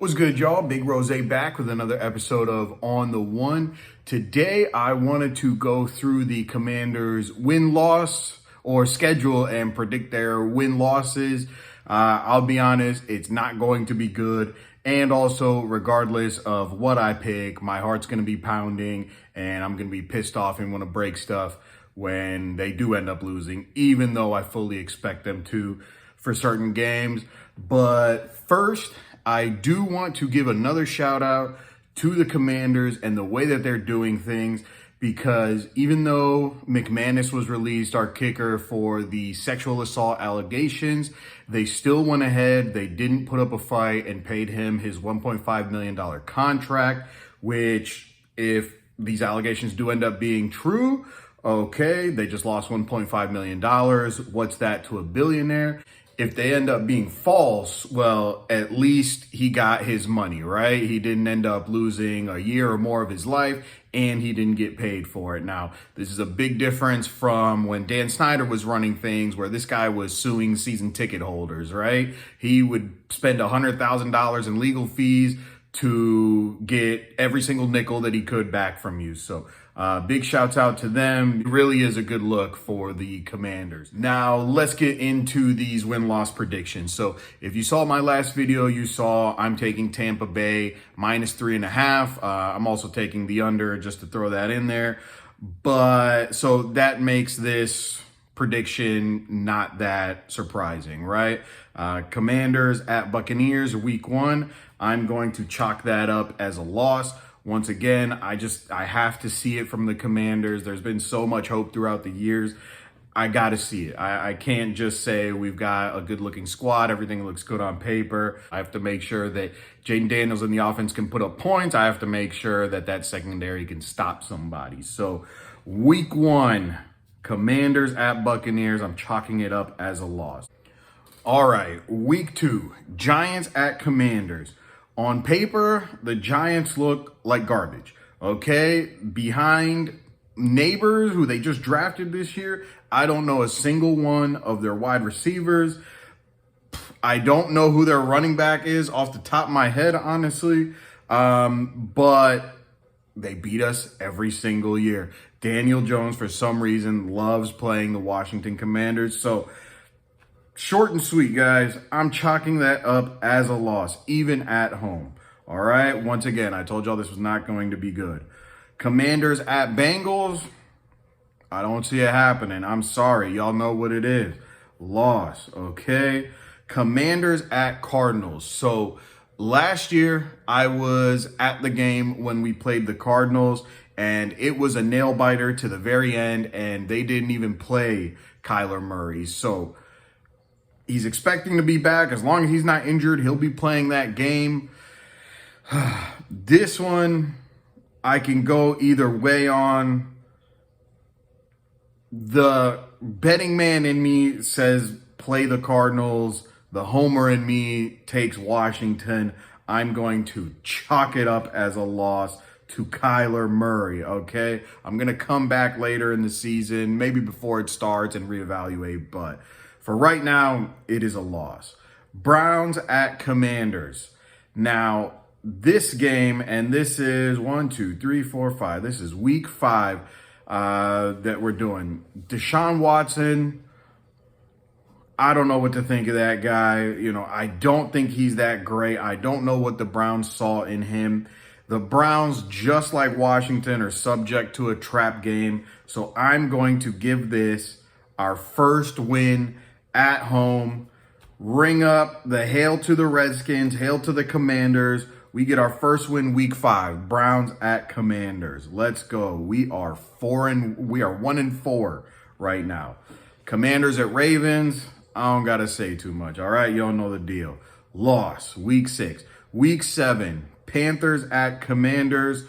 What's good, y'all? Big Rose back with another episode of On the One. Today, I wanted to go through the Commanders' win-loss or schedule and predict their win-losses. I'll be honest, it's not going to be good. And also, regardless of what I pick, my heart's going to be pounding and I'm going to be pissed off and want to break stuff when they do end up losing, even though I fully expect them to for certain games. But first, I do want to give another shout out to the Commanders and the way that they're doing things, because even though McManus was released, our kicker, for the sexual assault allegations, they still went ahead. They didn't put up a fight and paid him his $1.5 million contract, which, if these allegations do end up being true, okay, they just lost $1.5 million. What's that to a billionaire? If they end up being false, well, at least he got his money, right? He didn't end up losing a year or more of his life, and he didn't get paid for it. Now, this is a big difference from when Dan Snyder was running things, where this guy was suing season ticket holders, right? He would spend $100,000 in legal fees to get every single nickel that he could back from you. So big shouts out to them. It really is a good look for the Commanders. Now let's get into these win-loss predictions. So if you saw my last video, you saw I'm taking Tampa Bay -3.5. I'm also taking the under, just to throw that in there. But so that makes this prediction not that surprising, right? Commanders at Buccaneers, week 1. I'm going to chalk that up as a loss. Once again, I have to see it from the Commanders. There's been so much hope throughout the years. I got to see it. I can't just say we've got a good-looking squad, everything looks good on paper. I have to make sure that Jaden Daniels and the offense can put up points. I have to make sure that that secondary can stop somebody. So week 1, Commanders at Buccaneers, I'm chalking it up as a loss. All right, week 2, Giants at Commanders. On paper, the Giants look like garbage, okay? Behind neighbors who they just drafted this year, I don't know a single one of their wide receivers. I don't know who their running back is off the top of my head, honestly. But they beat us every single year. Daniel Jones, for some reason, loves playing the Washington Commanders. So, short and sweet, guys. I'm chalking that up as a loss, even at home. All right? Once again, I told y'all this was not going to be good. Commanders at Bengals, I don't see it happening. I'm sorry. Y'all know what it is. Loss, okay? Commanders at Cardinals. So, last year, I was at the game when we played the Cardinals, and it was a nail-biter to the very end, and they didn't even play Kyler Murray. So, he's expecting to be back. As long as he's not injured, he'll be playing that game. This one, I can go either way on. The betting man in me says play the Cardinals. The homer in me takes Washington. I'm going to chalk it up as a loss to Kyler Murray, okay? I'm going to come back later in the season, maybe before it starts, and reevaluate, but for right now, it is a loss. Browns at Commanders. Now, this game, and this is 1, 2, 3, 4, 5. This is week 5 that we're doing. Deshaun Watson, I don't know what to think of that guy. You know, I don't think he's that great. I don't know what the Browns saw in him. The Browns, just like Washington, are subject to a trap game. So I'm going to give this our first win at home. Ring up the hail to the Redskins, hail to the Commanders. We get our first win week 5. Browns at Commanders. Let's go. We are 1-4 right now. Commanders at Ravens. I don't gotta say too much. All right, y'all know the deal. Loss week 6. Week 7. Panthers at Commanders.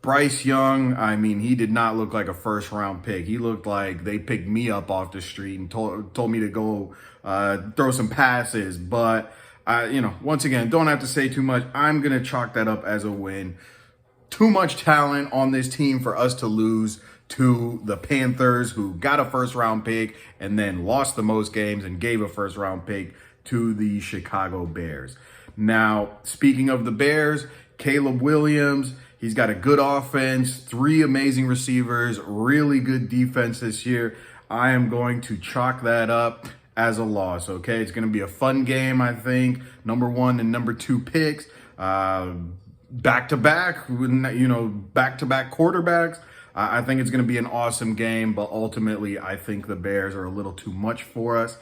Bryce Young, I mean, he did not look like a first-round pick. He looked like they picked me up off the street and told me to go throw some passes. But, once again, don't have to say too much. I'm going to chalk that up as a win. Too much talent on this team for us to lose to the Panthers, who got a first-round pick and then lost the most games and gave a first-round pick to the Chicago Bears. Now, speaking of the Bears, Caleb Williams, he's got a good offense, 3 amazing receivers, really good defense this year. I am going to chalk that up as a loss, okay? It's going to be a fun game, I think. Number 1 and number 2 picks, back-to-back, back-to-back quarterbacks. I think it's going to be an awesome game, but ultimately, I think the Bears are a little too much for us.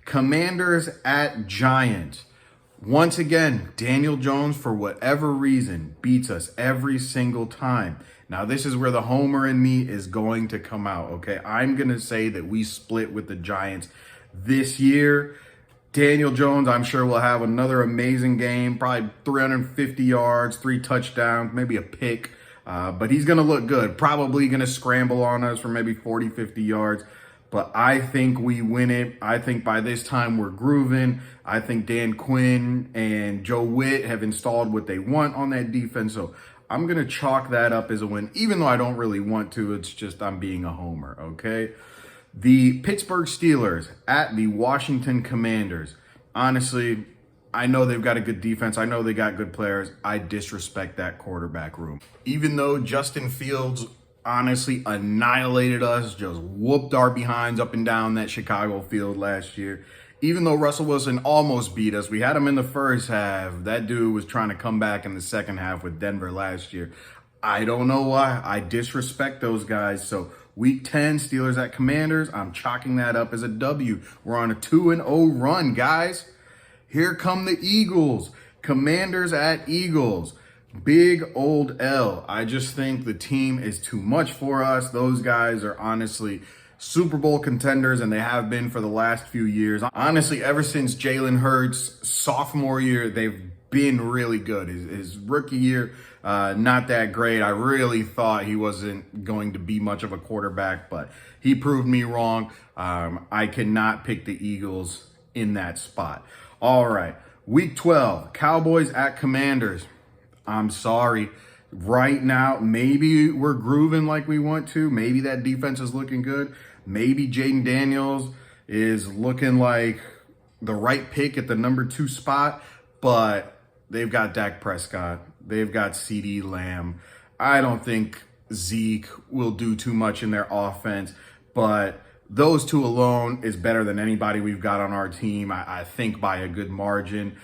Commanders at Giants. Once again, Daniel Jones, for whatever reason, beats us every single time. Now, this is where the homer in me is going to come out, okay? I'm going to say that we split with the Giants this year. Daniel Jones, I'm sure, will have another amazing game, probably 350 yards, 3 touchdowns, maybe a pick. But he's going to look good, probably going to scramble on us for maybe 40, 50 yards. But I think we win it. I think by this time we're grooving. I think Dan Quinn and Joe Witt have installed what they want on that defense. So I'm going to chalk that up as a win, even though I don't really want to. It's just I'm being a homer, okay? The Pittsburgh Steelers at the Washington Commanders. Honestly, I know they've got a good defense. I know they got good players. I disrespect that quarterback room. Even though Justin Fields honestly annihilated us, just whooped our behinds up and down that Chicago field last year. Even though Russell Wilson almost beat us, we had him in the first half. That dude was trying to come back in the second half with Denver last year. I don't know why. I disrespect those guys. So Week 10, Steelers at Commanders, I'm chalking that up as a W. We're on a 2-0 run, guys. Here come the Eagles. Commanders at Eagles. Big old L. I just think the team is too much for us. Those guys are honestly Super Bowl contenders, and they have been for the last few years. Honestly, ever since Jalen Hurts' sophomore year, they've been really good. His rookie year, not that great. I really thought he wasn't going to be much of a quarterback, but he proved me wrong. I cannot pick the Eagles in that spot. All right, Week 12, Cowboys at Commanders. I'm sorry. Right now, maybe we're grooving like we want to. Maybe that defense is looking good. Maybe Jaden Daniels is looking like the right pick at the number 2 spot. But they've got Dak Prescott. They've got CeeDee Lamb. I don't think Zeke will do too much in their offense. But those 2 alone is better than anybody we've got on our team, I think, by a good margin.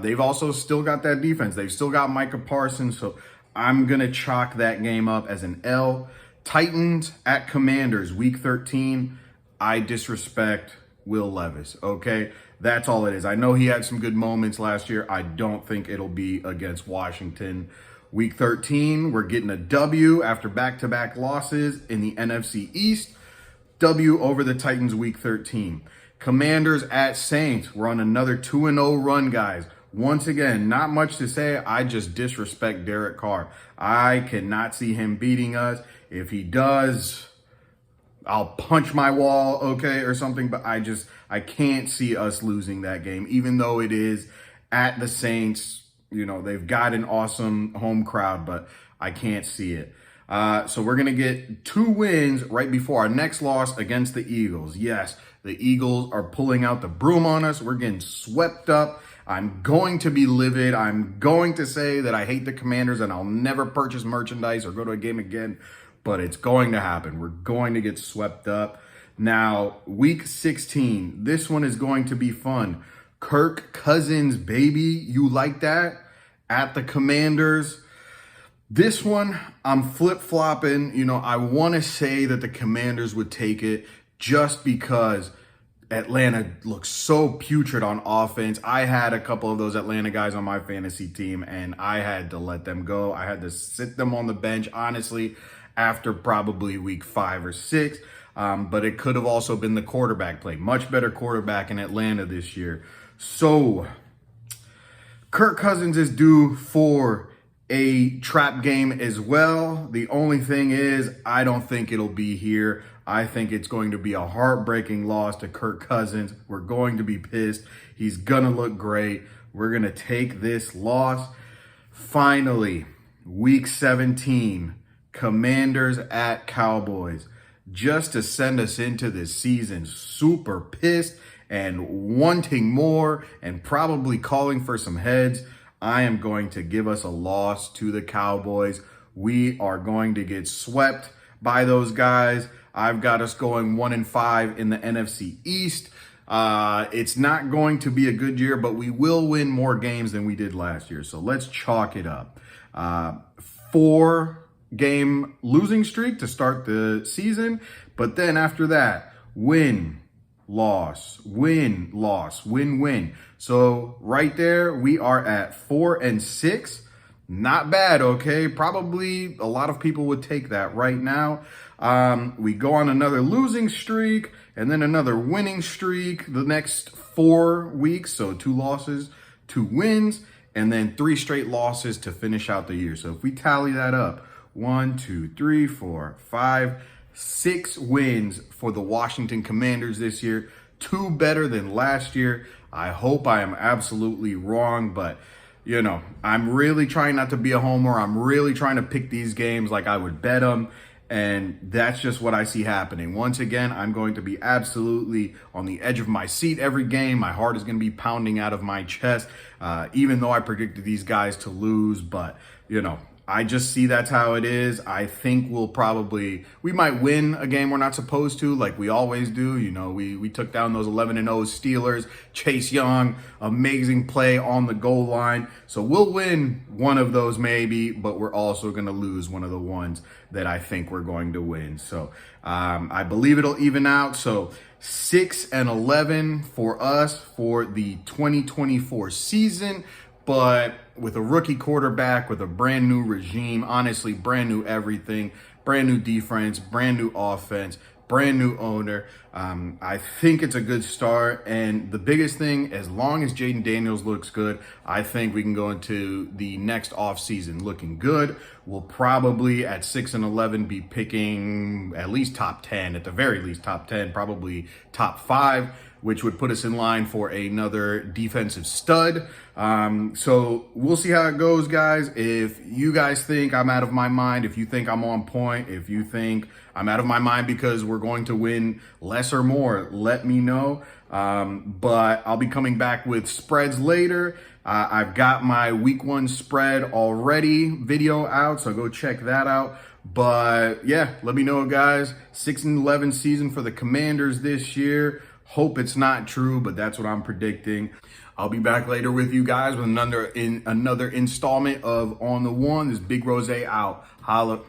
They've also still got that defense. They've still got Micah Parsons, so I'm going to chalk that game up as an L. Titans at Commanders, Week 13. I disrespect Will Levis, okay? That's all it is. I know he had some good moments last year. I don't think it'll be against Washington. Week 13, we're getting a W after back-to-back losses in the NFC East. W over the Titans Week 13. Commanders at Saints. We're on another 2-0 run, guys. Once again, not much to say. I just disrespect Derek Carr. I cannot see him beating us. If he does, I'll punch my wall, okay, or something. But I can't see us losing that game, even though it is at the Saints. You know, they've got an awesome home crowd, but I can't see it. So we're going to get 2 wins right before our next loss against the Eagles. Yes, the Eagles are pulling out the broom on us. We're getting swept up. I'm going to be livid. I'm going to say that I hate the Commanders and I'll never purchase merchandise or go to a game again, but it's going to happen. We're going to get swept up. Now, Week 16, this one is going to be fun. Kirk Cousins, baby. You like that? At the Commanders. This one, I'm flip-flopping. You know, I want to say that the Commanders would take it just because Atlanta looks so putrid on offense. I had a couple of those Atlanta guys on my fantasy team, and I had to let them go. I had to sit them on the bench, honestly, after probably week 5 or 6. But it could have also been the quarterback play. Much better quarterback in Atlanta this year. So, Kirk Cousins is due for a trap game as well. The only thing is, I don't think it'll be here. I think it's going to be a heartbreaking loss to Kirk Cousins. We're going to be pissed. He's going to look great. We're going to take this loss. Finally, Week 17, Commanders at Cowboys. Just to send us into this season super pissed and wanting more and probably calling for some heads, I am going to give us a loss to the Cowboys. We are going to get swept by those guys. I've got us going 1-5 in the NFC East. It's not going to be a good year, but we will win more games than we did last year. So let's chalk it up. 4-game losing streak to start the season. But then after that, win, loss, win, loss, win, win. So right there, we are at 4-6. Not bad, okay? Probably a lot of people would take that right now. We go on another losing streak and then another winning streak the next 4 weeks. So 2 losses, 2 wins, and then 3 straight losses to finish out the year. So if we tally that up, 1, 2, 3, 4, 5, 6 wins for the Washington Commanders this year. 2 better than last year. I hope I am absolutely wrong, but you know, I'm really trying not to be a homer. I'm really trying to pick these games like I would bet them. And that's just what I see happening. Once again, I'm going to be absolutely on the edge of my seat every game. My heart is going to be pounding out of my chest, even though I predicted these guys to lose. But, you know, I just see that's how it is. I think we might win a game we're not supposed to, like we always do. You know, we took down those 11-0 Steelers. Chase Young, amazing play on the goal line. So we'll win one of those maybe, but we're also going to lose one of the ones that I think we're going to win. So I believe it'll even out. So 6-11 for us for the 2024 season. But with a rookie quarterback, with a brand new regime, honestly, brand new everything, brand new defense, brand new offense, brand new owner, I think it's a good start. And the biggest thing, as long as Jaden Daniels looks good, I think we can go into the next offseason looking good. We'll probably at 6-11 be picking at least top 10, at the very least top 10, probably top 5, which would put us in line for another defensive stud. So we'll see how it goes, guys. If you guys think I'm out of my mind, if you think I'm on point, if you think I'm out of my mind because we're going to win less or more, let me know. But I'll be coming back with spreads later. I've got my week 1 spread already video out, so go check that out. But yeah, let me know, guys. 6-11 season for the Commanders this year. Hope it's not true, but that's what I'm predicting. I'll be back later with you guys with another installment of On the One. This Big Rose out. Holla.